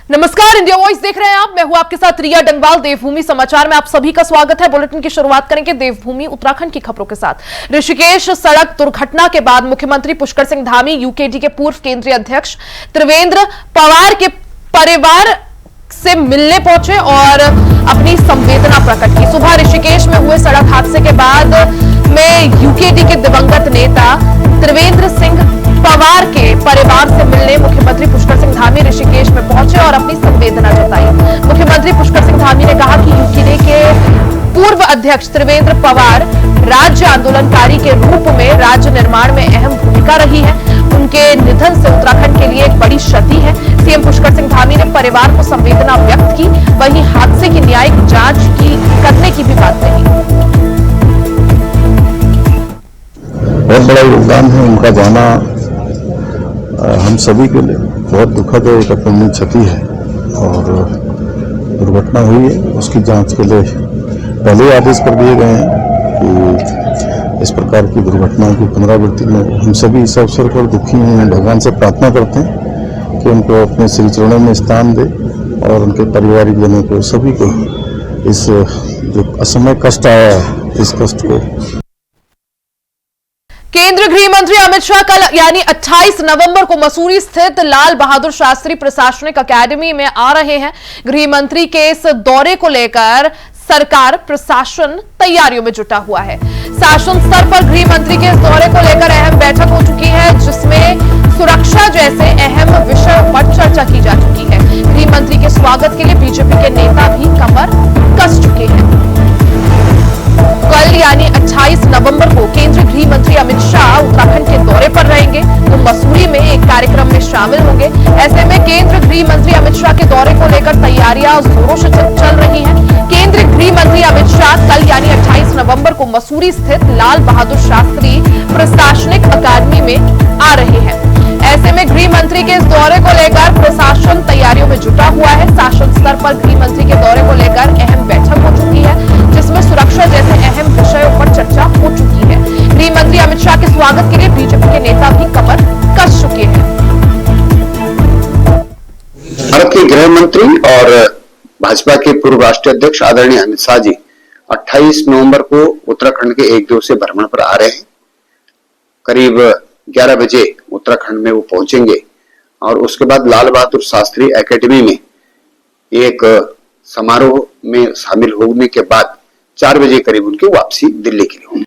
नमस्कार, India voice देख रहे हैं आप। मैं हूं आपके साथ रिया डंगवाल। देवभूमि समाचार में आप सभी का स्वागत है। बुलेटिन की शुरुआत करेंगे देवभूमि उत्तराखंड की खबरों के साथ। ऋषिकेश सड़क दुर्घटना के बाद मुख्यमंत्री पुष्कर सिंह धामी यूकेडी के पूर्व केंद्रीय अध्यक्ष त्रिवेंद्र पवार के परिवार से मिलने पहुंचे और अपनी संवेदना प्रकट की। सुबह ऋषिकेश में हुए सड़क हादसे के बाद में यूकेडी के दिवंगत नेता त्रिवेंद्र सिंह पवार के परिवार से मिलने मुख्यमंत्री पुष्कर सिंह धामी ऋषिकेश में पहुंचे और अपनी संवेदना जताई। मुख्यमंत्री पुष्कर सिंह धामी ने कहा कि यूकेडी के पूर्व अध्यक्ष त्रिवेंद्र पवार राज्य आंदोलनकारी के रूप में राज्य निर्माण में अहम भूमिका रही है। उनके निधन से उत्तराखंड के लिए एक बड़ी क्षति है। सीएम पुष्कर सिंह धामी ने परिवार को संवेदना व्यक्त की, वहीं हादसे की न्यायिक जांच करने की भी बात कही। बहुत बड़ा योगदान है उनका जाना, हम सभी के लिए बहुत दुखद है, एक अपूर्णीय क्षति है और दुर्घटना हुई है। उसकी जांच के लिए पहले आदेश कर दिए गए हैं कि इस प्रकार की दुर्घटनाओं की पुनरावृत्ति में हम सभी इस अवसर पर दुखी हैं। भगवान से प्रार्थना करते हैं कि उनको अपने श्री चरणों में स्थान दे और उनके पारिवारिक जनों को, सभी को इस जो असमय कष्ट आया है, इस कष्ट को। केंद्रीय गृह मंत्री अमित शाह कल यानी 28 नवंबर को मसूरी स्थित लाल बहादुर शास्त्री प्रशासनिक अकादमी में आ रहे हैं। गृह मंत्री के इस दौरे को लेकर सरकार प्रशासन तैयारियों में जुटा हुआ है। शासन स्तर पर गृह मंत्री के इस दौरे को लेकर अहम बैठक हो चुकी है, जिसमें सुरक्षा जैसे अहम विषयों पर चर्चा की जा चुकी है। गृह मंत्री के स्वागत के लिए बीजेपी के नेता भी कमर कस चुके हैं। कल यानी 28 नवंबर को केंद्रीय गृह मंत्री अमित शाह उत्तराखंड के दौरे पर रहेंगे। वो मसूरी में एक कार्यक्रम में शामिल होंगे। ऐसे में केंद्रीय गृह मंत्री अमित शाह के दौरे को लेकर तैयारियां जोरों से चल रही हैं। केंद्रीय गृह मंत्री अमित शाह कल यानी 28 नवंबर को मसूरी स्थित लाल बहादुर शास्त्री प्रशासनिक अकादमी में आ रहे हैं। ऐसे में गृह मंत्री के इस दौरे को लेकर प्रशासन तैयारियों में जुटा हुआ है। शासन स्तर पर गृह मंत्री के दौरे को लेकर अहम बैठक हो चुकी है, जिसमें सुरक्षा जैसे अहम विषयों पर चर्चा हो चुकी है। गृह मंत्री अमित शाह के स्वागत के लिए बीजेपी के नेता भी कमर कस चुके हैं। भारत के गृह मंत्री और भाजपा के पूर्व राष्ट्रीय अध्यक्ष आदरणीय अमित शाह जी 28 नवंबर को उत्तराखंड के एक दिवसीय भ्रमण पर आ रहे हैं। करीब 11 बजे उत्तराखंड में वो पहुंचेंगे और उसके बाद लाल बहादुर शास्त्री एकेडमी में एक समारोह में शामिल होने के बाद 4 बजे करीब उनकी वापसी दिल्ली के लिए होगी।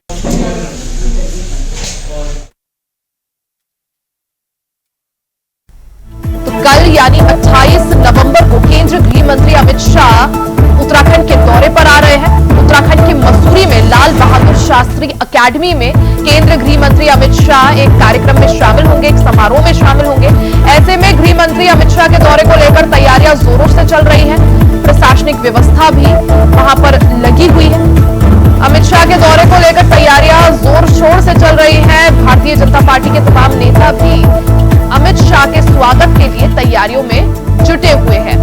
तो कल यानी 28 नवंबर को केंद्रीय गृह मंत्री अमित शाह उत्तराखंड के दौरे पर आ रहे हैं। उत्तराखंड के मसूरी में लाल बहादुर शास्त्री अकादमी में केंद्रीय गृह मंत्री अमित शाह एक कार्यक्रम में शामिल होंगे, एक समारोह में शामिल होंगे। ऐसे में गृह मंत्री अमित शाह के दौरे को लेकर तैयारियां जोरों से चल रही हैं। प्रशासनिक व्यवस्था भी वहां पर लगी हुई है। अमित शाह के दौरे को लेकर तैयारियां जोर शोर से चल रही हैं। भारतीय जनता पार्टी के तमाम नेता भी अमित शाह के स्वागत के लिए तैयारियों में जुटे हुए हैं।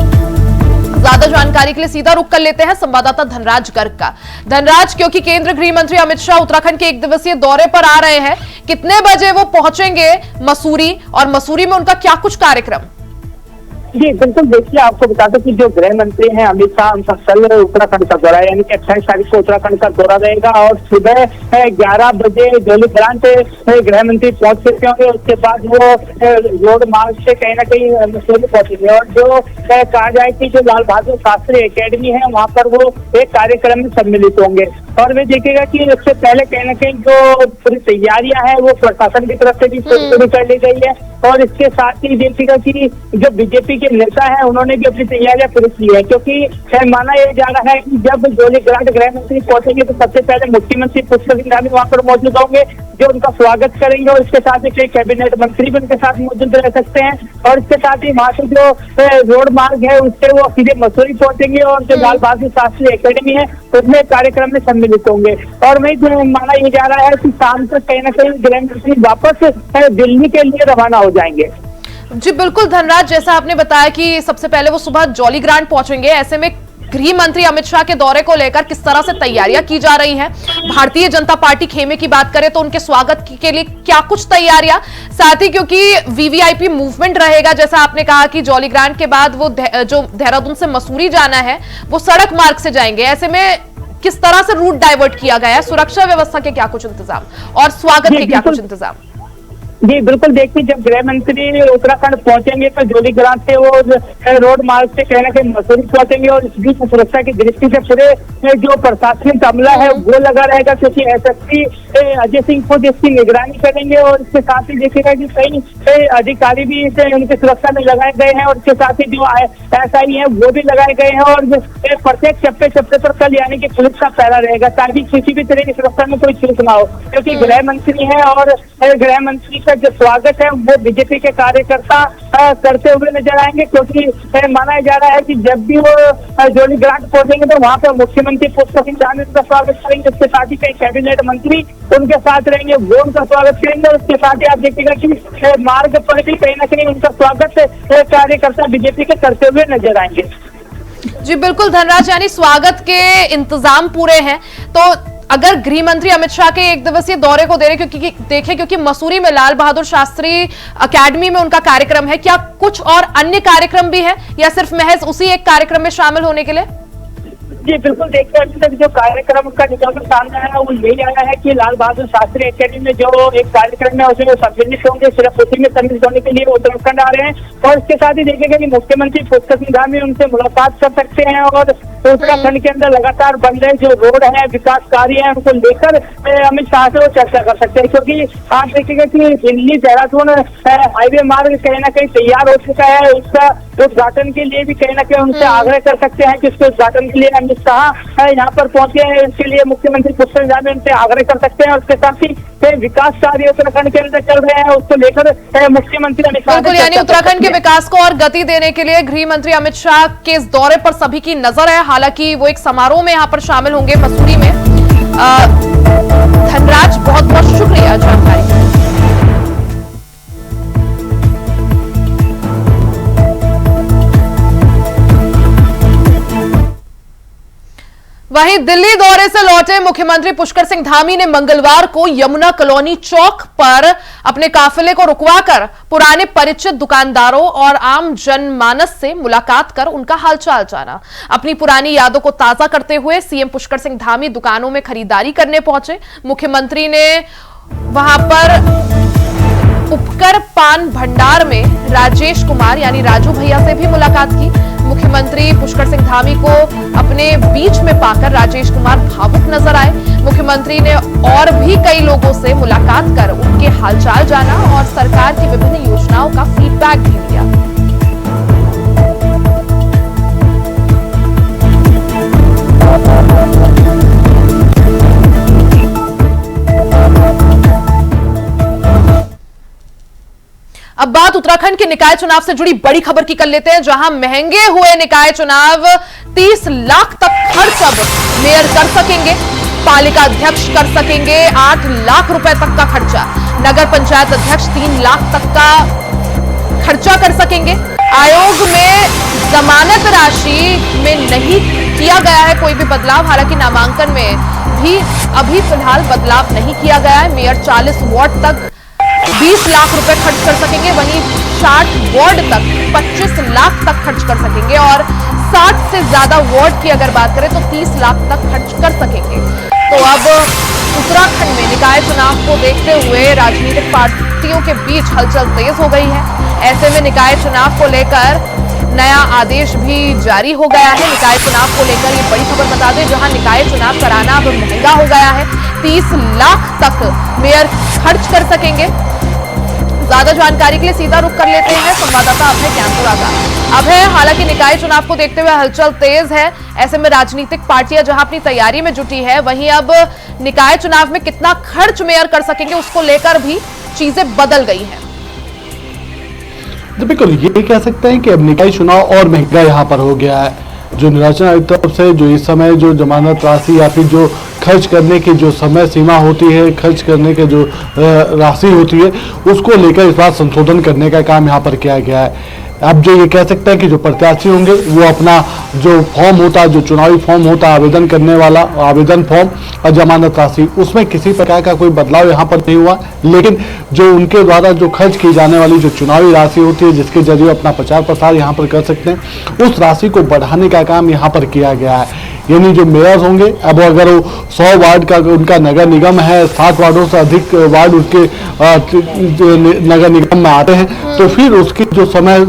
ज्यादा जानकारी के लिए सीधा रुख कर लेते हैं संवाददाता धनराज गर्ग का। धनराज, क्योंकि केंद्रीय गृह मंत्री अमित शाह उत्तराखंड के एक दिवसीय दौरे पर आ रहे हैं, कितने बजे वो पहुंचेंगे मसूरी और मसूरी में उनका क्या कुछ कार्यक्रम? जी बिल्कुल, देखिए आपको बता दें कि जो गृह मंत्री हैं अमित शाह, उनका कल उत्तराखंड का दौरा यानी कि 28 तारीख को उत्तराखंड का दौरा रहेगा और सुबह 11 बजे जोली ग्रांट गृह मंत्री पहुंच सकते होंगे। उसके बाद वो रोड मार्ग से कहीं ना कहीं मसूरी पहुंचेंगे और जो कहा जाए कि जो लाल बहादुर शास्त्री एकेडमी है वहाँ पर वो एक कार्यक्रम में सम्मिलित होंगे और वे देखेगा कि इससे पहले कहीं ना कहीं जो पूरी तैयारियां हैं वो प्रशासन की तरफ से भी शुरू कर ली गई है और इसके साथ ही देखिएगा कि जो बीजेपी के नेता हैं उन्होंने भी अपनी तैयारियां पूरी की है, क्योंकि माना यह जा रहा है कि जब जोली ग्रांट गृह मंत्री पहुंचेंगे तो सबसे पहले मुख्यमंत्री पुष्कर सिंह धामी वहां पर मौजूद होंगे, जो उनका स्वागत करेंगे और इसके साथ ही कई कैबिनेट मंत्री भी उनके साथ मौजूद रह सकते हैं और इसके साथ ही वहां से जो रोड मार्ग है उससे वो सीधे मसूरी पहुंचेंगे और जो लाल बहादुर शास्त्री एकेडमी है उसमें कार्यक्रम में सम्मिलित होंगे। और वही माना यह जा रहा है कि शाम तक कहीं ना कहीं गृह मंत्री वापस दिल्ली के लिए रवाना हो जाएंगे। जी बिल्कुल धनराज, जैसा आपने बताया कि सबसे पहले वो सुबह जॉली ग्रांट पहुंचेंगे, ऐसे में गृह मंत्री अमित शाह के दौरे को लेकर किस तरह से तैयारियां की जा रही हैं। भारतीय जनता पार्टी खेमे की बात करें तो उनके स्वागत के लिए क्या कुछ तैयारियां, साथ ही क्योंकि वीवीआईपी मूवमेंट रहेगा, जैसा आपने कहा कि जॉली ग्रांट के बाद वो जो देहरादून से मसूरी जाना है वो सड़क मार्ग से जाएंगे, ऐसे में किस तरह से रूट डाइवर्ट किया गया है, सुरक्षा व्यवस्था के क्या कुछ इंतजाम और स्वागत के क्या कुछ इंतजाम? जी बिल्कुल, देखिए जब गृह मंत्री उत्तराखंड पहुंचेंगे तो जॉली ग्रांट से वो रोड मार्ग से कहीं ना कहीं मसूरी पहुंचेंगे और इस बीच सुरक्षा की दृष्टि से पूरे जो प्रशासनिक अमला है वो लगा रहेगा, क्योंकि एसएसपी अजय सिंह खुद इसकी निगरानी करेंगे और इसके साथ ही देखिएगा कि कई अधिकारी भी उनकी सुरक्षा में लगाए गए हैं और इसके साथ ही जो एसआई है वो भी लगाए गए हैं और प्रत्येक चप्पे चप्पे पर कल यानी कि पुलिस का पहरा रहेगा ताकि किसी भी तरह की सुरक्षा में कोई चूक ना हो, क्योंकि गृह मंत्री है और गृह मंत्री का जो स्वागत है वो बीजेपी के कार्यकर्ता करते हुए नजर आएंगे, क्योंकि माना जा रहा है कि जब भी वो जॉली ग्रांट पहुंचेंगे तो वहां पर मुख्यमंत्री पुष्कर सिंह धामी उनका स्वागत करेंगे, उसके साथ ही कई कैबिनेट मंत्री उनके साथ रहेंगे, वो उनका स्वागत करेंगे और उसके साथ ही आप देखिएगा कि मार्ग पर भी कहीं ना कहीं उनका स्वागत कार्यकर्ता बीजेपी के करते हुए नजर आएंगे। जी बिल्कुल धनराज, यानी स्वागत के इंतजाम पूरे हैं। तो अगर गृह मंत्री अमित शाह के एक दिवसीय दौरे को क्योंकि मसूरी में लाल बहादुर शास्त्री अकेडमी में उनका कार्यक्रम है, क्या कुछ और अन्य कार्यक्रम भी है या सिर्फ महज उसी एक कार्यक्रम में शामिल होने के लिए? जी बिल्कुल, देखिए अभी तक जो कार्यक्रम का निकल सामने आया वो यही आया है कि लाल बहादुर शास्त्री अकेडमी में जो एक कार्यक्रम है उसमें सम्मिलित होंगे, सिर्फ उसी में सम्मिलित होने के लिए उत्तराखंड आ रहे हैं और इसके साथ ही देखेंगे कि मुख्यमंत्री पुष्कर सिंह धामी उनसे मुलाकात कर सकते हैं और उत्तराखंड के अंदर लगातार बन रहे जो रोड है, विकास कार्य है, उनको लेकर अमित शाह से वो चर्चा कर सकते हैं, क्योंकि आप देखिएगा कि दिल्ली देहरादून हाईवे मार्ग कहीं ना कहीं तैयार हो चुका है, उसका उद्घाटन के लिए भी कहीं ना कहीं उनसे आग्रह कर सकते हैं कि उसके उद्घाटन के लिए अमित शाह यहाँ पर पहुंचे हैं, इसके लिए मुख्यमंत्री पुष्कर सिंह धामी उनसे आग्रह कर सकते हैं और उसके साथ ही विकास कार्य उत्तराखंड के अंदर चल रहे हैं उसको लेकर मुख्यमंत्री अमित शाह बिल्कुल, यानी उत्तराखंड के विकास को और गति देने के लिए गृह मंत्री अमित शाह के इस दौरे पर सभी की नजर है। हालांकि वो एक समारोह में यहाँ पर शामिल होंगे मसूरी में। धनराज, बहुत बहुत शुक्रिया जानकारी। वहीं दिल्ली दौरे से लौटे मुख्यमंत्री पुष्कर सिंह धामी ने मंगलवार को यमुना कॉलोनी चौक पर अपने काफिले को रुकवाकर पुराने परिचित दुकानदारों और आम जनमानस से मुलाकात कर उनका हालचाल जाना। अपनी पुरानी यादों को ताजा करते हुए सीएम पुष्कर सिंह धामी दुकानों में खरीदारी करने पहुंचे। मुख्यमंत्री ने वहां पर उपकर पान भंडार में राजेश कुमार यानी राजू भैया से भी मुलाकात की। मुख्यमंत्री पुष्कर सिंह धामी को अपने बीच में पाकर राजेश कुमार भावुक नजर आए। मुख्यमंत्री ने और भी कई लोगों से मुलाकात कर उनके हालचाल जाना और सरकार की विभिन्न योजनाओं का फीडबैक भी लिया। अब बात उत्तराखंड के निकाय चुनाव से जुड़ी बड़ी खबर की कर लेते हैं, जहां महंगे हुए निकाय चुनाव 30 लाख तक खर्च अब मेयर कर सकेंगे, पालिका अध्यक्ष कर सकेंगे 8 लाख रुपए तक का खर्चा, नगर पंचायत अध्यक्ष 3 लाख तक का खर्चा कर सकेंगे। आयोग में जमानत राशि में नहीं किया गया है कोई भी बदलाव, हालांकि नामांकन में भी अभी फिलहाल बदलाव नहीं किया गया है। मेयर 40 वार्ड तक 20 लाख रुपए खर्च कर सकेंगे, वहीं 60 वार्ड तक 25 लाख तक खर्च कर सकेंगे और 60 से ज्यादा वार्ड की अगर बात करें तो 30 लाख तक खर्च कर सकेंगे। तो अब उत्तराखंड में निकाय चुनाव को देखते हुए राजनीतिक पार्टियों के बीच हलचल तेज हो गई है। ऐसे में निकाय चुनाव को लेकर नया आदेश भी जारी हो गया है। निकाय चुनाव को लेकर ये बड़ी खबर बता दें, जहां निकाय चुनाव कराना अब महंगा हो गया है। 30 लाख तक मेयर खर्च कर सकेंगे। ज्यादा जानकारी के लिए सीधा रुख कर लेते हैं संवाददाता अभय कैंपुरा का। अभय, हालांकि निकाय चुनाव को देखते हुए हलचल तेज है, ऐसे में राजनीतिक पार्टियां जहां अपनी तैयारी में जुटी है, वहीं अब निकाय चुनाव में कितना खर्च मेयर कर सकेंगे उसको लेकर भी चीजें बदल गई हैं। बिल्कुल, ये कह सकते हैं कि अब निकाय चुनाव और महंगा यहाँ पर हो गया है। जो निर्वाचन आयोग की तरफ से जो इस समय जो जमानत राशि या फिर जो खर्च करने की जो समय सीमा होती है, खर्च करने के जो राशि होती है, उसको लेकर इस बार संशोधन करने का काम यहाँ पर किया गया है। अब जो ये कह सकते हैं कि जो प्रत्याशी होंगे वो अपना जो फॉर्म होता है, जो चुनावी फॉर्म होता है, आवेदन करने वाला आवेदन फॉर्म और जमानत राशि, उसमें किसी प्रकार का कोई बदलाव यहाँ पर नहीं हुआ। लेकिन जो उनके द्वारा जो खर्च की जाने वाली जो चुनावी राशि होती है, जिसके जरिए अपना प्रचार प्रसार यहाँ पर कर सकते हैं, उस राशि को बढ़ाने का काम यहाँ पर किया गया है। यानी जो मेयर होंगे, अब अगर वो 100 वार्ड का उनका नगर निगम है, 7 वार्डों से अधिक वार्ड उसके नगर निगम में आते हैं, तो फिर उसकी जो समय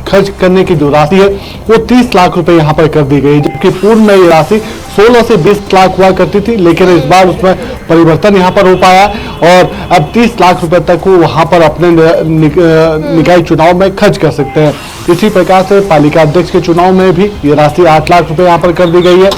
खर्च करने की जो राशि है वो 30 लाख रुपए यहाँ पर कर दी गई, जबकि पूर्व में ये राशि 16 से 20 लाख हुआ करती थी। लेकिन इस बार उसमें परिवर्तन यहाँ पर हो पाया और अब 30 लाख रुपए तक वो वहाँ पर अपने निकाय चुनाव में खर्च कर सकते हैं। इसी प्रकार से पालिका अध्यक्ष के चुनाव में भी ये राशि 8 लाख रुपए यहाँ पर कर दी गई है।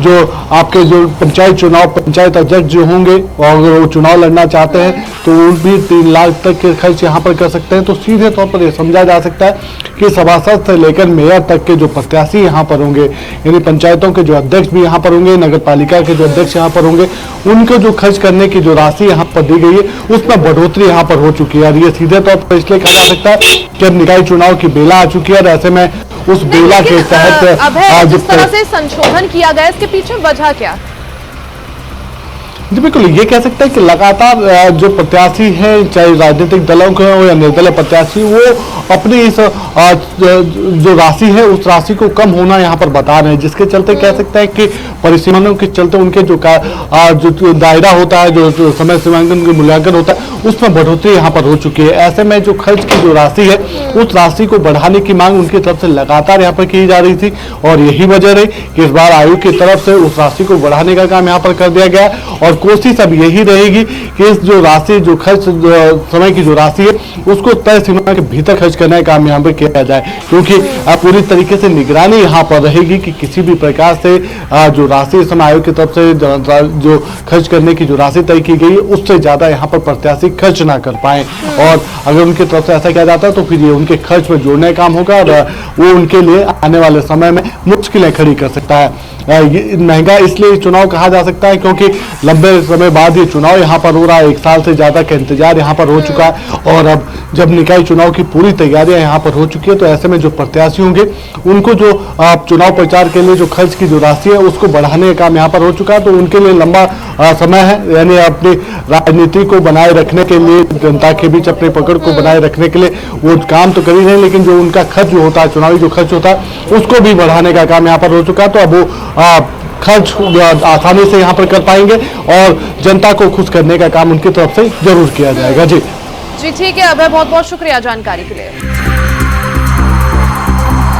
जो आपके जो पंचायत चुनाव, पंचायत अध्यक्ष जो होंगे और अगर वो चुनाव लड़ना चाहते हैं तो वो भी 3 लाख तक के खर्च यहाँ पर कर सकते हैं। तो सीधे तौर पर ये समझा जा सकता है कि सभासद से लेकर मेयर तक के जो प्रत्याशी यहाँ पर होंगे, यानी पंचायतों के जो अध्यक्ष भी यहाँ पर होंगे, नगर पालिका के जो अध्यक्ष यहाँ पर होंगे, उनको जो खर्च करने की जो राशि यहाँ पर दी गई है उसमें बढ़ोतरी यहाँ पर हो चुकी है। और ये सीधे तौर पर इसलिए कहा जा सकता है कि अब निकाय चुनाव की बेला आ चुकी है और ऐसे में उस बेला के तहत जिस तरह से संशोधन किया गया, इसके पीछे वजह क्या? जी बिल्कुल, ये कह सकते हैं कि लगातार जो प्रत्याशी हैं, चाहे राजनीतिक दलों के हो या निर्दलीय प्रत्याशी, वो अपनी इस जो राशि है उस राशि को कम होना यहाँ पर बता रहे हैं, जिसके चलते कह सकते हैं कि परिसीमनों के चलते उनके जो दायरा होता है, जो समय सीमांकन का मूल्यांकन होता है, उसमें बढ़ोतरी यहाँ पर हो चुकी है। ऐसे में जो खर्च की जो राशि है उस राशि को बढ़ाने की मांग उनकी तरफ से लगातार यहाँ पर की जा रही थी और यही वजह रही कि इस बार आयोग की तरफ से उस राशि को बढ़ाने का काम यहाँ पर कर दिया गया और कोशिश अब यही रहेगी कि इस जो राशि, जो खर्च समय की जो राशि है उसको तय सीमा के भीतर खर्च करने का काम यहाँ पर किया जाए, क्योंकि पूरी तरीके से निगरानी यहाँ पर रहेगी कि किसी भी प्रकार से जो राशि समय आयोग की तरफ से जो खर्च करने की जो राशि तय की गई है उससे ज्यादा यहाँ पर प्रत्याशी खर्च ना कर पाए। और अगर उनकी तरफ से ऐसा किया जाता है तो फिर ये उनके खर्च में जोड़ने का काम होगा और वो उनके लिए आने वाले समय में मुश्किलें खड़ी कर सकता है। महंगा इसलिए चुनाव कहा जा सकता है क्योंकि लंबे समय बाद ये चुनाव यहाँ पर हो रहा है, 1 साल से ज्यादा का इंतजार यहाँ पर हो चुका है और अब जब निकाय चुनाव की पूरी तैयारियां यहाँ पर हो चुकी है तो ऐसे में जो प्रत्याशी होंगे उनको जो चुनाव प्रचार के लिए जो खर्च की जो राशि है उसको बढ़ाने का काम यहाँ पर हो चुका है, तो उनके लिए लंबा समय है। यानी अपनी राजनीति को बनाए रखने के लिए, जनता के बीच अपनी पकड़ को बनाए रखने के लिए वो काम तो कर ही रहे, लेकिन जो उनका खर्च जो होता है, चुनावी जो खर्च होता है उसको भी बढ़ाने का काम यहाँ पर हो चुका है। तो अब वो खर्च आसानी से यहाँ पर कर पाएंगे और जनता को खुश करने का काम उनकी तरफ से जरूर किया जाएगा। जी ठीक है अभय, बहुत बहुत शुक्रिया जानकारी के लिए।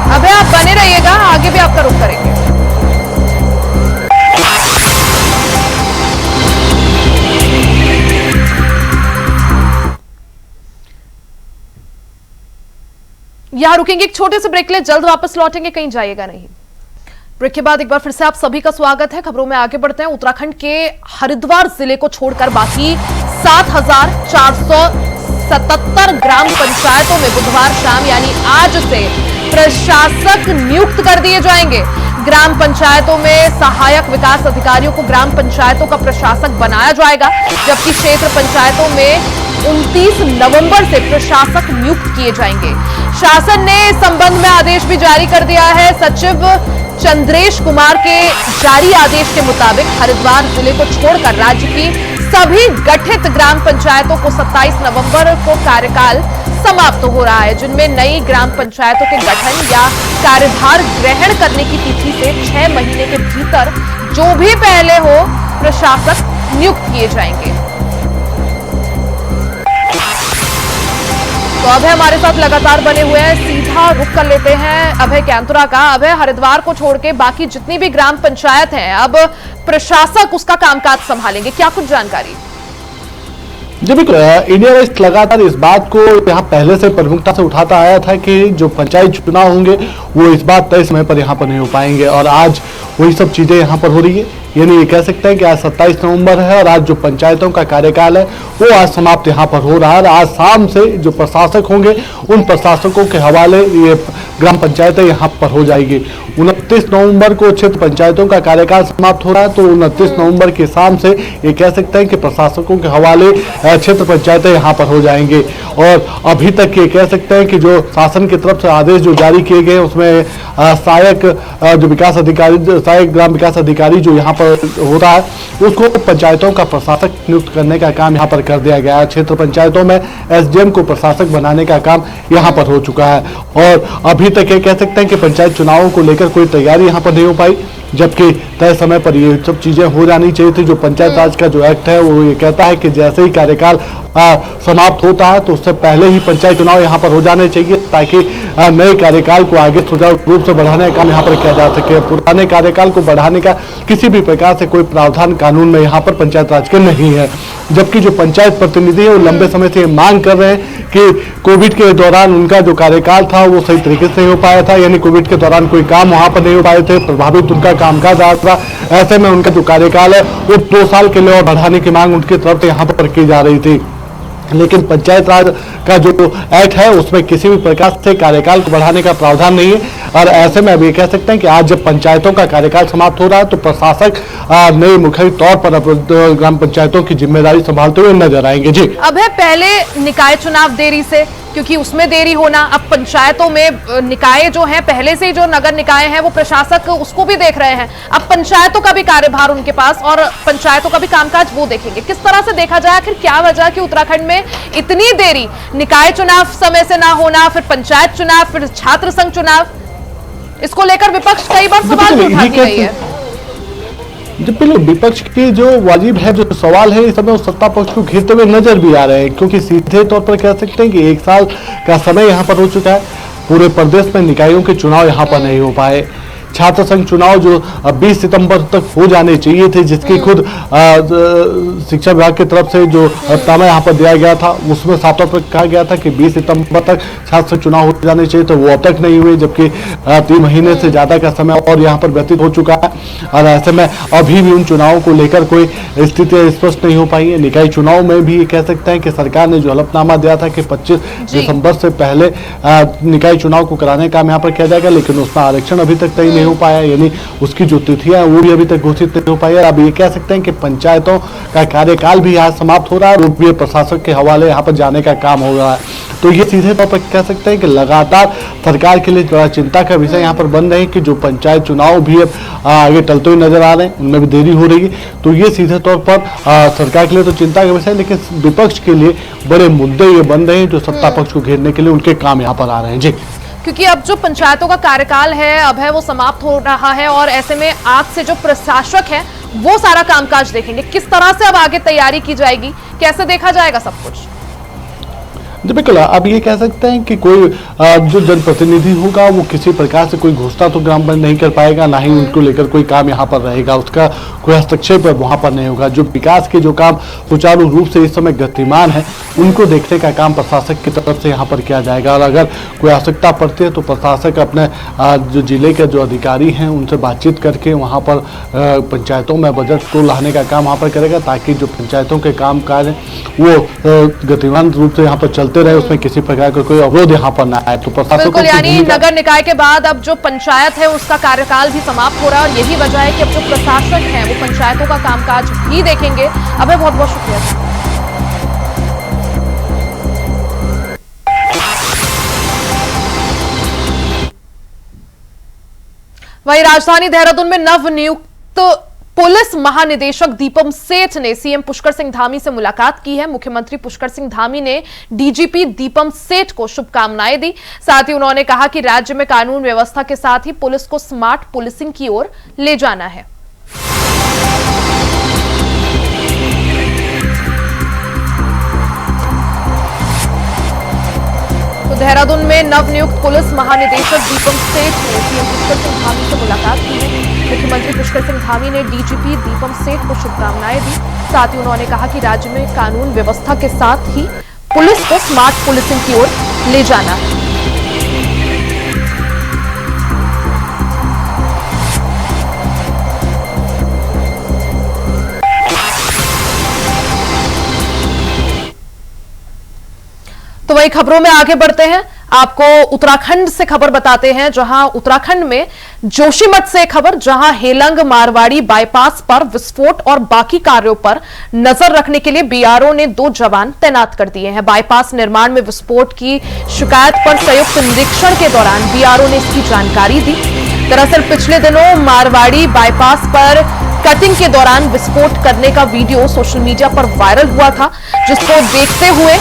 अभय आप बने रहिएगा, आगे भी आपका रुख करेंगे। यहां रुकेंगे एक छोटे से ब्रेक के लिए, जल्द वापस लौटेंगे, कहीं जाइएगा नहीं। ब्रेक के बाद एक बार फिर से आप सभी का स्वागत है। खबरों में आगे बढ़ते हैं। उत्तराखंड के हरिद्वार जिले को छोड़कर बाकी 7,477 ग्राम पंचायतों में बुधवार शाम यानी आज से प्रशासक नियुक्त कर दिए जाएंगे। ग्राम पंचायतों में सहायक विकास अधिकारियों को ग्राम पंचायतों का प्रशासक बनाया जाएगा, जबकि क्षेत्र पंचायतों में 29 नवंबर से प्रशासक नियुक्त किए जाएंगे। शासन ने इस संबंध में आदेश भी जारी कर दिया है। सचिव चंद्रेश कुमार के जारी आदेश के मुताबिक हरिद्वार जिले को छोड़कर राज्य की सभी गठित ग्राम पंचायतों को 27 नवंबर को कार्यकाल समाप्त हो रहा है, जिनमें नई ग्राम पंचायतों के गठन या कार्यभार ग्रहण करने की तिथि से 6 महीने के भीतर जो भी पहले हो प्रशासक नियुक्त किए जाएंगे। तो अभय हमारे साथ लगातार बने हुए हैं, सीधा रुख कर लेते हैं अभय कैंतुरा का। अभय, हरिद्वार को छोड़ के बाकी जितनी भी ग्राम पंचायत हैं अब प्रशासक उसका कामकाज संभालेंगे, क्या कुछ जानकारी? जी बिल्कुल, इंडिया वेस्ट लगातार इस बात को यहाँ पहले से प्रमुखता से उठाता आया था कि जो पंचायत चुनाव होंगे वो इस बार तय समय पर यहाँ पर नहीं हो पाएंगे और आज वही सब चीजें यहाँ पर हो रही है। यानी ये कह सकते हैं कि आज 27 नवंबर है और आज जो पंचायतों का कार्यकाल है वो आज समाप्त यहाँ पर हो रहा है। आज शाम से जो प्रशासक होंगे उन प्रशासकों के हवाले ये ग्राम पंचायतें यहाँ पर हो जाएगी। 29 नवंबर को क्षेत्र पंचायतों का कार्यकाल समाप्त हो रहा है, तो 29 नवंबर की शाम से ये कह सकते हैं कि प्रशासकों के हवाले क्षेत्र पंचायतें यहाँ पर हो जाएंगे। और अभी तक ये कह सकते हैं कि जो शासन की तरफ से आदेश जो जारी किए गए उसमें सहायक जो विकास अधिकारी, सहायक ग्राम विकास अधिकारी जो यहाँ पर होता है उसको पंचायतों का प्रशासक नियुक्त करने का काम यहाँ पर कर दिया गया है। क्षेत्र पंचायतों में एसडीएम को प्रशासक बनाने का काम यहाँ पर हो चुका है। और अभी तक ये कह सकते हैं कि पंचायत चुनावों को लेकर कोई तैयारी यहाँ पर नहीं हो पाई, जबकि तय समय पर ये सब चीजें हो जानी चाहिए थी। जो पंचायत राज का जो एक्ट है वो ये कहता है कि जैसे ही कार्यकाल समाप्त होता है तो उससे पहले ही पंचायत चुनाव यहाँ पर हो जाने चाहिए, ताकि नए कार्यकाल को आगे सुचारू रूप से बढ़ाने का काम यहाँ पर किया जा सके। पुराने कार्यकाल को बढ़ाने का किसी भी प्रकार से कोई प्रावधान कानून में यहाँ पर पंचायत राज के नहीं है। जबकि जो पंचायत प्रतिनिधि है वो लंबे समय से मांग कर रहे हैं कि कोविड के दौरान उनका जो कार्यकाल था वो सही तरीके से नहीं हो पाया था, यानी कोविड के दौरान कोई काम वहां पर नहीं हो पाए थे, प्रभावित उनका कामकाज आ रहा। ऐसे में उनका जो कार्यकाल है वो 2 साल के लिए और बढ़ाने की मांग उनकी तरफ से यहाँ पर की जा रही थी। लेकिन पंचायत राज का जो एक्ट है उसमें किसी भी प्रकार से कार्यकाल को बढ़ाने का प्रावधान नहीं है। और ऐसे में अब ये कह सकते हैं कि आज जब पंचायतों का कार्यकाल समाप्त हो रहा है तो प्रशासक नए मुखिया तौर पर ग्राम पंचायतों की जिम्मेदारी संभालते हुए नजर आएंगे। जी, अब है पहले निकाय चुनाव देरी से, क्योंकि उसमें देरी होना, अब पंचायतों में निकाय जो है पहले से जो नगर निकाय है वो प्रशासक उसको भी देख रहे हैं, अब पंचायतों का भी कार्यभार उनके पास और पंचायतों का भी कामकाज वो देखेंगे। किस तरह से देखा जाए, आखिर क्या वजह कि उत्तराखंड में इतनी देरी, निकाय चुनाव समय से ना होना, फिर पंचायत चुनाव, फिर छात्र संघ चुनाव, इसको लेकर विपक्ष कई बार सवाल भी उठाती रही है। जब पहले विपक्ष की जो वाजिब है जो सवाल है इस समय सत्ता पक्ष को घेरते हुए नजर भी आ रहे हैं, क्योंकि सीधे तौर पर कह सकते हैं कि 1 साल का समय यहाँ पर हो चुका है, पूरे प्रदेश में निकायों के चुनाव यहाँ पर नहीं हो पाए। छात्र संघ चुनाव जो 20 सितंबर तक हो जाने चाहिए थे, जिसकी खुद शिक्षा विभाग की तरफ से जो तामा यहाँ पर दिया गया था उसमें साफ तौर पर कहा गया था कि 20 सितंबर तक छात्र संघ चुनाव हो जाने चाहिए, तो वो अब तक नहीं हुए, जबकि 3 महीने से ज्यादा का समय और यहाँ पर व्यतीत हो चुका है। और ऐसे में अभी भी उन चुनावों को लेकर कोई स्थिति स्पष्ट नहीं हो पाई है। निकाय चुनाव में भी कह सकते हैं कि सरकार ने जो हलफनामा दिया था कि 25 दिसंबर से पहले निकाय चुनाव को कराने का काम यहाँ पर किया जाएगा, लेकिन उसका आरक्षण अभी तक तय नहीं हो पाया, यानी उसकी जो तिथियां वो भी अभी तक घोषित नहीं हो पाई है। अब ये कह सकते हैं कि पंचायतों का कार्यकाल भी यहाँ समाप्त हो रहा है और वो भी प्रशासक के हवाले यहाँ पर जाने का काम हो रहा है। तो ये सीधे तौर पर कह सकते हैं कि लगातार सरकार के लिए बड़ा चिंता का विषय यहाँ पर बन रहे हैं कि जो पंचायत चुनाव भी अब आगे टलते हुए नजर आ रहे हैं, उनमें भी देरी हो रही है। तो ये सीधे तौर पर सरकार के लिए तो चिंता का विषय है, लेकिन विपक्ष के लिए बड़े मुद्दे ये बन रहे हैं जो सत्ता पक्ष को घेरने के लिए उनके काम यहाँ पर आ रहे हैं। जी, क्योंकि अब जो पंचायतों का कार्यकाल है अब है वो समाप्त हो रहा है और ऐसे में आज से जो प्रशासक है वो सारा कामकाज देखेंगे। किस तरह से अब आगे तैयारी की जाएगी, कैसे देखा जाएगा सब कुछ? जी बिल्कुल, अब ये कह सकते हैं कि कोई जो जनप्रतिनिधि होगा वो किसी प्रकार से कोई घोषणा तो ग्राम पंचायत नहीं कर पाएगा, ना ही उनको लेकर कोई काम यहाँ पर रहेगा, उसका कोई हस्तक्षेप वहाँ पर नहीं होगा। जो विकास के जो काम सुचारू रूप से इस समय गतिमान है उनको देखने का काम प्रशासक की तरफ से यहाँ पर किया जाएगा। और अगर कोई आवश्यकता पड़ती है तो प्रशासक अपने जो जिले के जो अधिकारी हैं उनसे बातचीत करके वहाँ पर पंचायतों में बजट को लाने का काम वहाँ पर करेगा, ताकि जो पंचायतों के काम काज वो गतिमान रूप से यहाँ पर चलते रहे, उसमें किसी प्रकार का कोई अवरोध यहाँ पर ना आए। तो बिल्कुल, यानी नगर निकाय के बाद अब जो पंचायत है उसका कार्यकाल भी समाप्त हो रहा है और यही वजह है कि अब जो प्रशासक हैं वो पंचायतों का कामकाज भी देखेंगे। अब बहुत बहुत शुक्रिया। वहीं राजधानी देहरादून में नवनियुक्त पुलिस महानिदेशक दीपम सेठ ने सीएम पुष्कर सिंह धामी से मुलाकात की है। मुख्यमंत्री पुष्कर सिंह धामी ने डीजीपी दीपम सेठ को शुभकामनाएं दी। साथ ही उन्होंने कहा कि राज्य में कानून व्यवस्था के साथ ही पुलिस को स्मार्ट पुलिसिंग की ओर ले जाना है। तो देहरादून में नवनियुक्त पुलिस महानिदेशक दीपम सेठ ने सीएम पुष्कर सिंह धामी से मुलाकात की है। मुख्यमंत्री पुष्कर सिंह धामी ने डीजीपी दीपम सेठ को शुभकामनाएं दी। साथ ही उन्होंने कहा कि राज्य में कानून व्यवस्था के साथ ही पुलिस को स्मार्ट पुलिसिंग की ओर ले जाना है। नई खबरों में आगे बढ़ते हैं। आपको उत्तराखंड से खबर बताते हैं, जहां उत्तराखंड में जोशीमठ से खबर, जहां हेलंग मारवाड़ी बाईपास पर विस्फोट और बाकी कार्यों पर नजर रखने के लिए बीआरओ ने 2 जवान तैनात कर दिए हैं। बाईपास निर्माण में विस्फोट की शिकायत पर संयुक्त निरीक्षण के दौरान बीआरओ ने इसकी जानकारी दी। दरअसल पिछले दिनों मारवाड़ी बाईपास पर कटिंग के दौरान विस्फोट करने का वीडियो सोशल मीडिया पर वायरल हुआ था, जिसको देखते हुए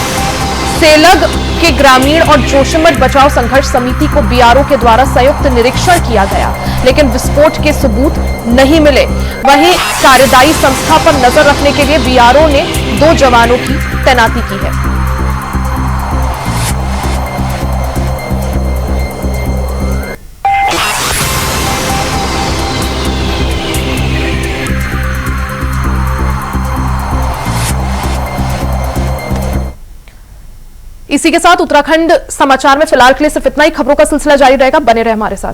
सेलग के ग्रामीण और जोशीमठ बचाव संघर्ष समिति को बीआरओ के द्वारा संयुक्त निरीक्षण किया गया, लेकिन विस्फोट के सबूत नहीं मिले। वहीं कार्यदायी संस्था पर नजर रखने के लिए बीआरओ ने 2 जवानों की तैनाती की है। इसी के साथ उत्तराखंड समाचार में फिलहाल के लिए सिर्फ इतना ही। खबरों का सिलसिला जारी रहेगा, बने रहे हमारे साथ।